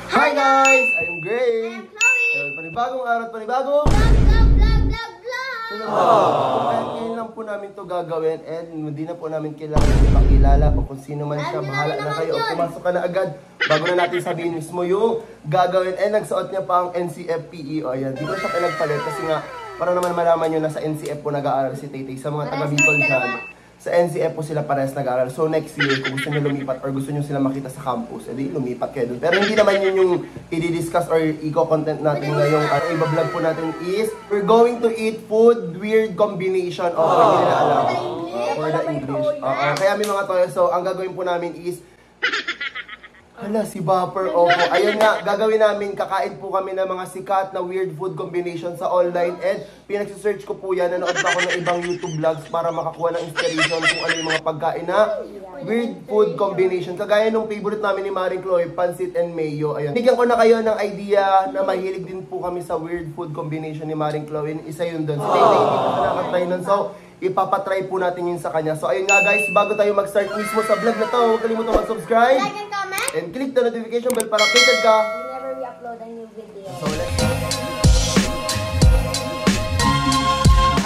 Hi guys! I'm Gray! I'm Chloe! Panibagong araw at panibagong Vlog! Ngayon lang po namin to gagawin and hindi na po namin kailangan ipakilala o kung sino man siya, bahala na kayo o pumasok ka na agad bago na natin sabihin mismo yung gagawin. And nagsuot niya pa ang NCF-PE. O ayan, di ko siya pinagpalit kasi nga para naman malaman nyo na sa NCF po nag-aaral si Taytay. Sa mga taga-Bicol dyan, sa NCF po sila parehas nag-aaral. So next year, kung gusto nyo lumipat or gusto nyo sila makita sa campus, edi lumipat kayo dun. Pero hindi naman yun yung i-discuss or i-content natin ngayong i-vlog po natin is we're going to eat food weird combination. O, hindi nila alam. For the English. Kaya may mga toyo. So, ang gagawin po namin is hala, si Bapper. Opo. Ayun nga, gagawin namin, kakain po kami ng mga sikat na weird food combination sa online. And pinagsisearch ko po yan, nanood pa ako ng ibang YouTube vlogs para makakuha ng inspiration kung ano yung mga pagkain na weird food combination. Kagaya nung favorite namin ni Maring Chloe, pancit and mayo. Ayun. Bigyan ko na kayo ng idea na mahilig din po kami sa weird food combination ni Maring Chloe. Isa yun doon. Si Taytay hindi pa nakatry nun. So, ipapatry po natin yun sa kanya. So, ayun nga guys, bago tayo mag-start mismo sa vlog na to, huwag kalimutan mag-subscribe. Like and comment. And click the notification bell para updated ka. Whenever we upload a new video. So let's go.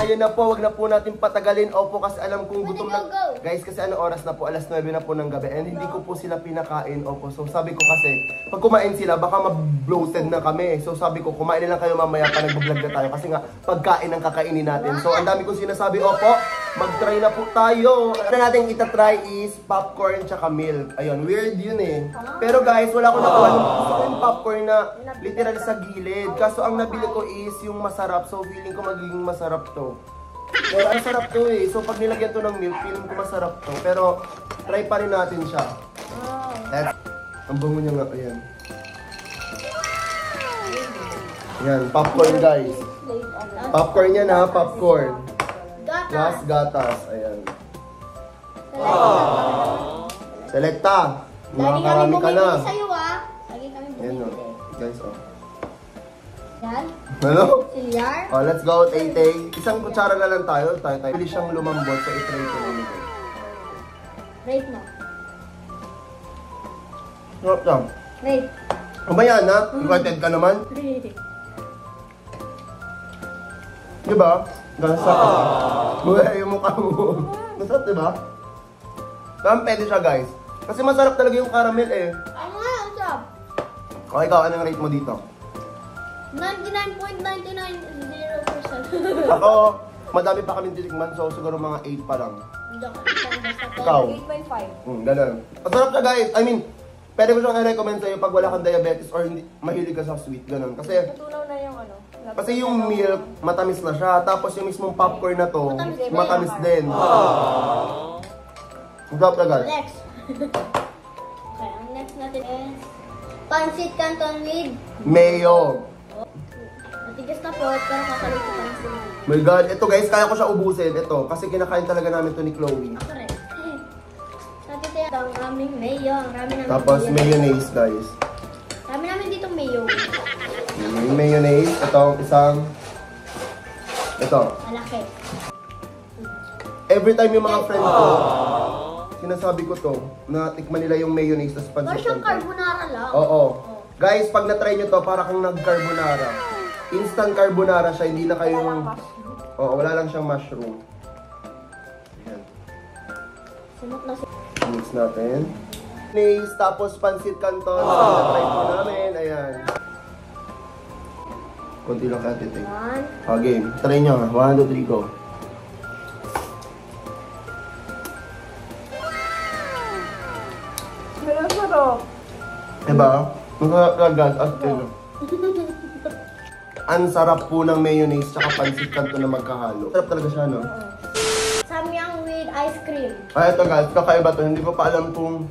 Ayun na po, wag na po natin patagalin. Opo, kasi alam kong gutom na. Guys, kasi ano oras na po, alas 9 na po ng gabi. And hindi ko po sila pinakain. Opo, so sabi ko kasi, pag kumain sila, baka ma-bloated na kami. So sabi ko, kumain na lang kayo mamaya pa nag-vlog na tayo. Kasi nga, pagkain ang kakainin natin. So ang dami kong sinasabi, opo, mag-try na po tayo. Ano natin itatry is popcorn tsaka milk. Ayun, weird yun eh. Pero guys, wala ko nakuha. Gusto ko yung popcorn na literal sa gilid. Kaso ang nabili ko is yung masarap. So feeling ko magiging masarap to. Well, ang sarap to eh. So pag nilagyan to ng milk, feeling ko masarap to. Pero try pa rin natin siya. Ang bango niya nga. Ayan. Ayan, popcorn guys. Popcorn yan ha, popcorn. Plus gatas. Ayan. Selecta. Makakarami ka na. Sa'yo ah. Lagi kami Ayan bumili. o. Guys o. Yan. Ano? Silyar. Oh, let's go, Taytay. Isang kutsara na lang tayo. Pili siyang lumambot sa itry ko namin. Rate mo. Sarap lang. Rate. Ano ba yan ha? Excited ka naman? Diba? Gansa ka. Buhay yung mukha mo. Masarap diba? Saan pwede siya guys? Kasi masarap talaga yung caramel eh. Ano nga, ang sarap. O ikaw, anong rate mo dito? 99.990%. Ako, madami pa kami titikman so siguro mga 8 pa lang. Ikaw? 8.5. Ganun. Masarap siya guys. I mean, pwede ko siyang i-recommend sa'yo pag wala kang diabetes or hindi, mahilig ka sa sweet. Ganun. Kasi, Natunaw na yung ano. kasi yung milk, matamis na siya. Tapos yung mismong popcorn na to, matamis din. Ang sarap na guys. Next. Okay, ang next natin is pancit canton with Mayo. matigas na po, pero kakaluto pa lang sila. My God. Ito guys, kaya ko siya ubusin. Ito. Kasi kinakain talaga namin to ni Chloe. Ako rin. Sabi tayo, ang raming mayo. Ang rami namin Tapos mayonnaise guys. Rami namin dito mayo. Yung mayonnaise. Ito, isang... Ito. Malaki. Every time yung mga friend ko, sinasabi ko to, na tikman nila yung mayonnaise tas Parang pancit siyang canton. carbonara lang. Oo. Guys, pag na-try nyo to, para kang nag-carbonara. Instant carbonara siya, hindi na kayong... Oo, wala lang siyang mushroom. Ayan. Simot na si... Mix natin. Mayonnaise, tapos pancit canton. Na-try po namin. Ayan. Kunti lang kaya titig. Game. Try nyo ha. 1, 2, 3, go. Sarap. Diba? Masarap ka guys. Ang sarap po ng mayonnaise tsaka pancit canton na magkahalo. Sarap talaga siya, no? Samyang with ice cream. Ay, ito guys. Kakaiba to. Hindi ko pa alam kung...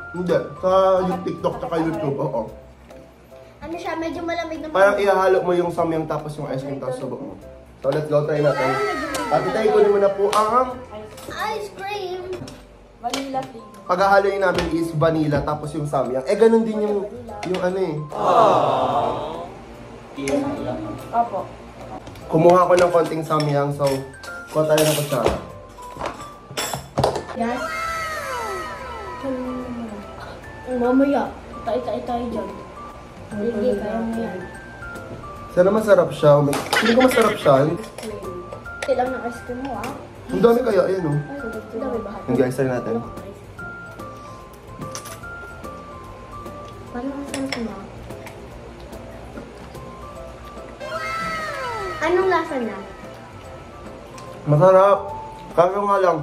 Hindi. Sa yung TikTok tsaka YouTube. Oo. Ano siya, medyo malamig na Parang ihahalo mo yung samyang tapos yung ice cream tapos subok mo. So let's go, try natin. At itay ko naman na po ang... ice cream. Vanilla flavor. Paghahaloyin namin is vanilla tapos yung samyang. Eh, ganun din yung ano eh. Opo. Kumuha ko ng konting samyang, so kuha tayo ng kutsara. Yes. Mamaya. tayo dyan. Hindi, kaya mo yan. Sana masarap siya. Hindi ko masarap siya. Kailang ng ice cream mo, ah. Ang dami kaya, ayan o. Ang dami ba? Yung guys, try natin. Parang ang sarap mo. Anong lasa na? Masarap. Kaso nga lang,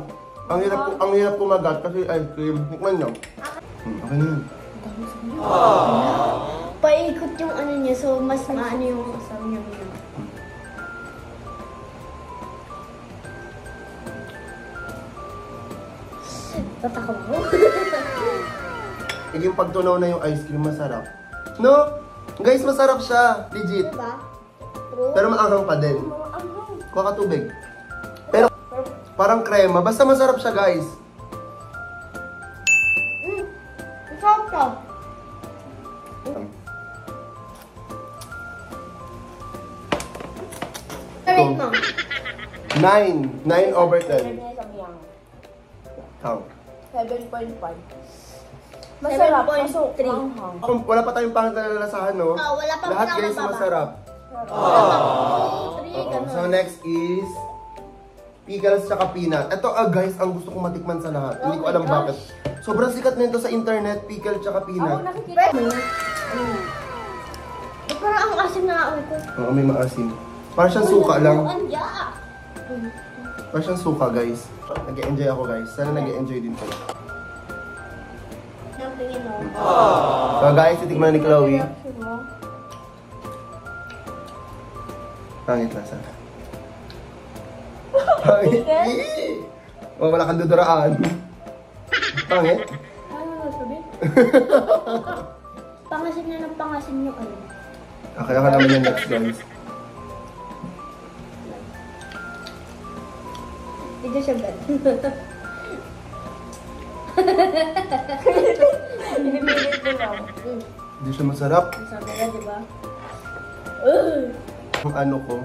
ang hirap kumagat kasi ice cream. Tikman nyo. Okay na yan. Paikot yung ano niya, so mas maano yung kasama niya. Tatakam mo? Yung pagtunaw na yung ice cream, masarap. No? Guys, masarap siya. Legit. Diba? True? Pero maanghang pa din. Kuha ka tubig. Pero parang krema. Basta masarap siya, guys. Masarap ka. Rate mo. 9. 9 over 10. Count. 7.5. Masarap. 7.3. Wala pa tayong pangit na lalasahan, no? Wala pa Lahat, guys, pinakababa. masarap. Ganun. So, next is pickles tsaka peanut. Ito, guys, ang gusto kong matikman sa lahat. Hindi ko alam bakit. Sobrang sikat nito sa internet, pickle tsaka Ako peanut. nakikita. Parang ang asim na ako ito. Oo, may maasim. Parang siyang suka lang. Anja. Parang siyang suka, guys. Nag-enjoy ako, guys. Sana nag-enjoy din kayo. Ang tingin mo. So, guys, titikman ni Chloe. Pangit lasa. Pangit. Oh, wala kang duduraan. Pangit. Ano na sabi? Pangasim na ng pangasim yung ano. Kaya ka naman yung next, guys. Dito siya bad. Pinipilit mo lang. Hindi siya masarap. Sabi na, di ba? Ang ano ko,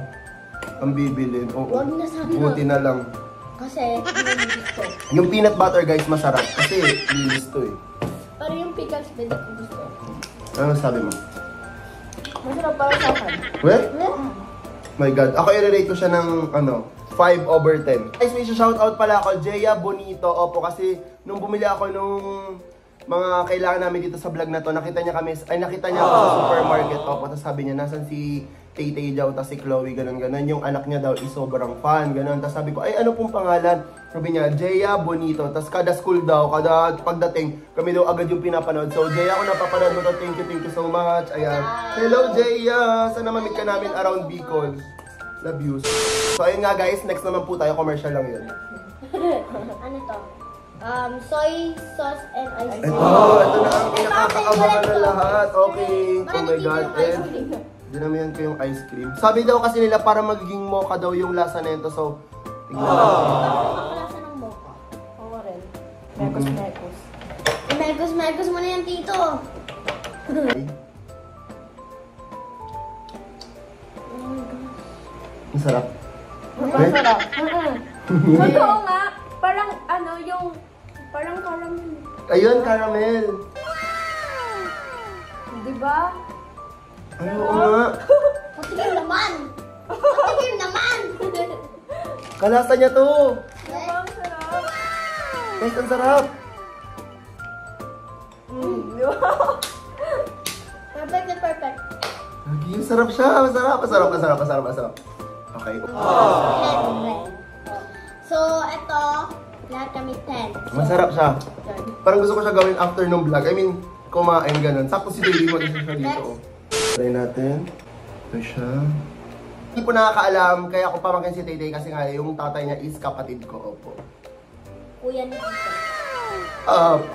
ang bibilin. Oo. Huwag na sabi mo. Buti na lang. Kasi, hindi ko gusto. Yung peanut butter, guys, masarap. Kasi, linis to eh. Pero yung pickles, hindi ko gusto. Ano sabi mo? Masarap para sa akin. Well, my God. Ako i-rate ko siya ng, 5 over 10. Guys, may shoutout pala ako, Jeya Bonito. Opo, kasi nung bumili ako nung mga kailangan namin dito sa vlog na to, nakita niya ako sa supermarket. Opo, tapos sabi niya, nasan si Tay daw, tapos si Chloe, ganun. Yung anak niya daw is sobrang fan, ganun. Tapos sabi ko, ay, ano pong pangalan? Sabi niya, Jeya Bonito. Tapos kada school daw, kada pagdating, kami daw agad yung pinapanood. So, Jeya, kung napapanood mo to, thank you so much. Ayan. Hello, Jeya! Sana mamit ka namin around Bicol. Love you. So, ayun nga guys, next naman po tayo, commercial lang yun. Ano to? Soy sauce and ice cream. Ito na ang pinakakaabangan na lahat. Okay. Oh my God. And, dinamihan ko yung ice cream. Sabi daw kasi nila para magiging mocha daw yung lasa nito. So, tignan natin. Ang lasa ng mocha. Oo rin. Mekos. Mergos mo na yan, tito. Okay. Masarap. Masarap. Totoo nga. Parang parang caramel. Ayun, caramel. Diba? Ay, oo nga. Patikim naman. Patikim naman. Kalasa niya to. Diba ang sarap? Guys, ang sarap. Diba? Perfect na perfect. Lagi, sarap siya. Masarap. Okay. So, ito, lahat kami 10. Masarap siya. Parang gusto ko siya gawin after nung vlog. I mean, kumain ganun. Sakto si Daily mo isa siya dito. Oh. Try natin. Ito siya. Hindi po nakakaalam, kaya ako pamangkin si Tay kasi nga yung tatay niya is kapatid ko. Opo. Kuya ni tito. Up.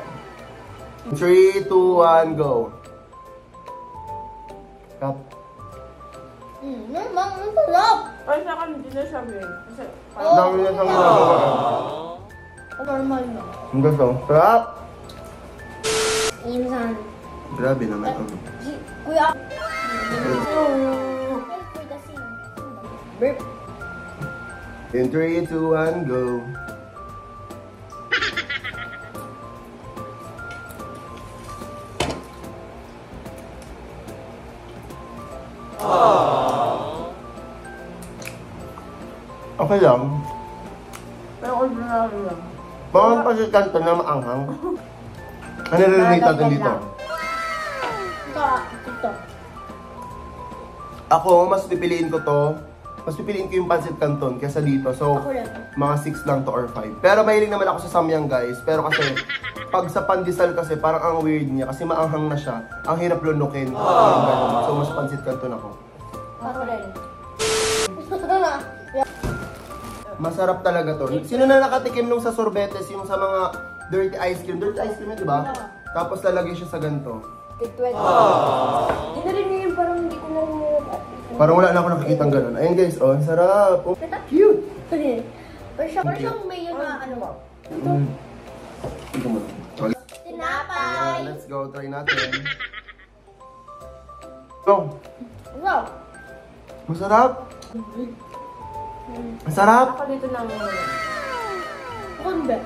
3, 2, 1, go. Up. Mama, ang sarap. Ay, sa akin, hindi na siya weird. Kasi, Ang dami niya siyang ginagawa. Normal na. Ang gusto. Sarap. Insan. Grabe naman. Kuya. burp. In 3, 2, 1, go. Okay lang. Pero ordinary lang. Mga pancit canton na maanghang. Ano nililate natin dito? Ito. Ako, mas pipiliin ko to. Mas pipiliin ko yung pancit canton kesa dito. So, Ako rin. mga 6 lang to or 5. Pero mahilig naman ako sa samyang guys. Pero kasi, pag sa pandesal kasi, parang ang weird niya. Kasi maanghang na siya. Ang hirap lunukin. Parang ganun. So, mas pancit canton ako. Ako rin. Masarap talaga to. Sino na nakatikim nung sa sorbetes, yung sa mga dirty ice cream? Dirty ice cream yun, di ba? Tapos lalagay siya sa ganito. Tikwet. Hindi na rin yun, parang hindi ko na Parang wala na ako nakikitang ganun. Ayun guys, oh, ang sarap. Oh, cute! Pero siyang may yun na ano mo. Ito mo. Tinapay! Let's go, try natin. Go! Wow! Masarap! Masarap! Ako dito lang. Ako hindi.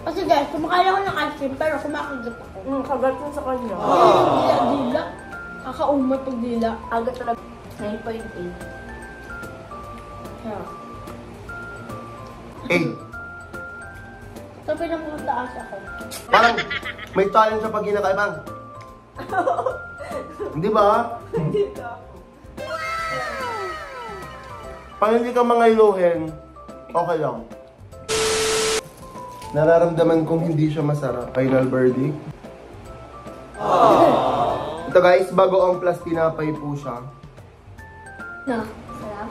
Kasi guys, kumakain ako ng ice cream pero kumakagat ako. Kagat mo sa kanya. Dila. Kakaumot pag dila. Agad talaga. 9.8. Yeah. 8. So pinamutaas ako. Parang may talent siya pag kinakaibang. Hindi ba? Dito. Pag hindi ka mangailuhin, okay lang. Nararamdaman kong hindi siya masarap. Final verdict. Ito guys, bago ang plus tinapay po siya. Na, sarap.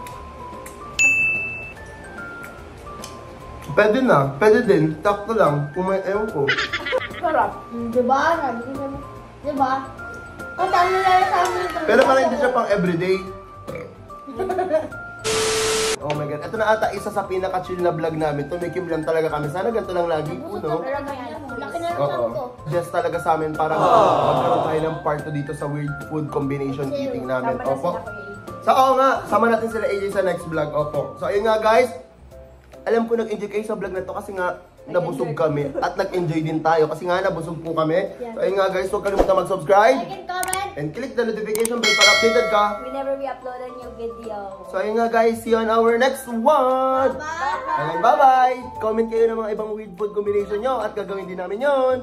Pwede na, pwede din. Takto lang, kung may ewan ko. Sarap. Diba? Sabi ko sa'yo. Diba? Ang talo lang sa amin. Pero parang hindi siya pang everyday. Oh my god, ito na ata isa sa pinaka-chill na vlog namin. Tumikim lang talaga kami. Sana ganito lang lagi po, no? Pero laki na ng Oo. ko. Just talaga sa amin para magkaroon tayo ng part 2 dito sa weird food combination eating namin. Tama na Opo. sila kay So, oo nga, sama natin sila AJ sa next vlog. Opo. So, ayun nga guys. Alam ko nag-enjoy kayo sa vlog na to kasi nga nabusog kami. At nag-enjoy din tayo kasi nga nabusog po kami. So, ayun nga guys, huwag kalimutan mag-subscribe. Like and comment. And click the notification bell para updated ka. Whenever we upload a new video. So, ayun nga guys, see you on our next one. Bye! Ayun, bye-bye. Comment kayo ng mga ibang weird food combination nyo at gagawin din namin yon.